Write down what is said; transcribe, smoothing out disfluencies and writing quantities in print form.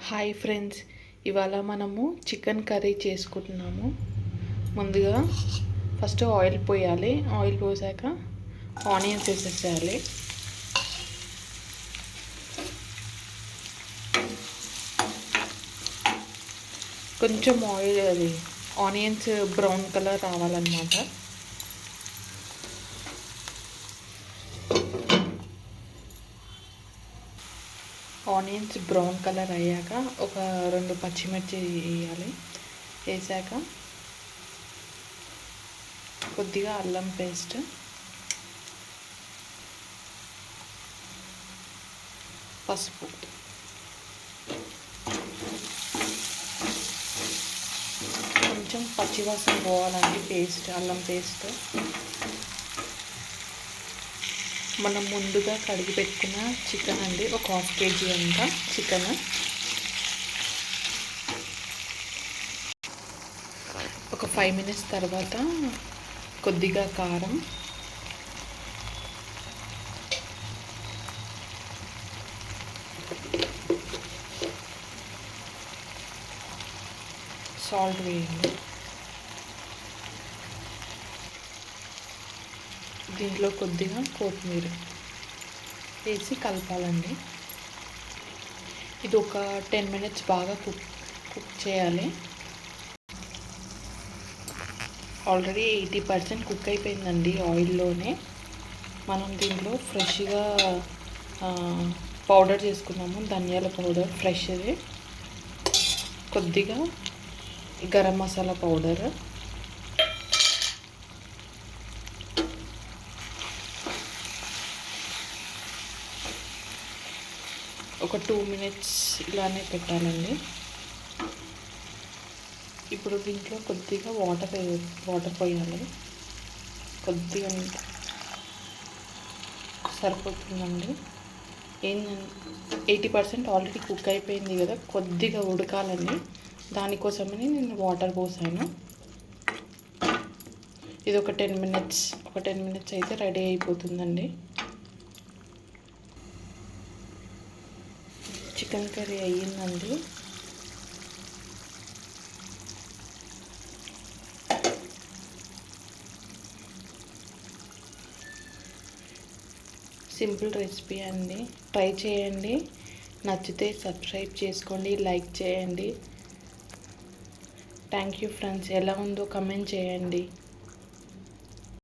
Hi friends, ఇవాళ మనము chicken curry చేసుకుంటున్నాము. ముందుగా ఫస్ట్ ఆయిల్ పోయాలి. ఆయిల్ పోసాక ఆనియన్స్ వేసేసేయాలి. కొంచెం ఆనియన్స్ బ్రౌన్ కలర్ రావాలన్నమాట. ఆనియన్స్ బ్రౌన్ కలర్ అయ్యాక ఒక 2 పచ్చిమిర్చి వేయాలి. వేసాక కొద్దిగా అల్లం పేస్ట్, పసుపు, కొంచెం పచ్చివాసన పోవాలండి. అల్లం పేస్ట్ మనం ముందుగా కడిగి పెట్టుకున్న చికెన్ అండి, ఒక 1/2 kg అంత చికెన్. ఒక 5 minutes తర్వాత కొద్దిగా కారం, సాల్ట్ వేయండి. దీంట్లో కొద్దిగా కొత్తిమీర వేసి కలపాలండి. ఇది ఒక 10 minutes బాగా కుక్ చేయాలి. ఆల్రెడీ 80% కుక్ అయిపోయిందండి ఆయిల్లోనే. మనం దీంట్లో ఫ్రెష్గా పౌడర్ చేసుకున్నాము, ధనియాల పౌడర్ ఫ్రెష్ది, కొద్దిగా గరం మసాలా పౌడర్, ఒక 2 minutes ఇలానే పెట్టాలండి. ఇప్పుడు దీంట్లో కొద్దిగా వాటర్ పోయాలి. కొద్దిగా సరిపోతుందండి. 80% ఆల్రెడీ కుక్ అయిపోయింది కదా, కొద్దిగా ఉడకాలండి. దానికోసమని నేను వాటర్ పోసాను. ఇది ఒక 10 minutes అయితే రెడీ అయిపోతుందండి. చికెన్ కర్రీ అయ్యిందండి. సింపుల్ రెసిపీ అండి, ట్రై చేయండి. నచ్చితే సబ్స్క్రైబ్ చేసుకోండి, లైక్ చేయండి. Thank you friends. ఎలా ఉందో కమెంట్ చేయండి.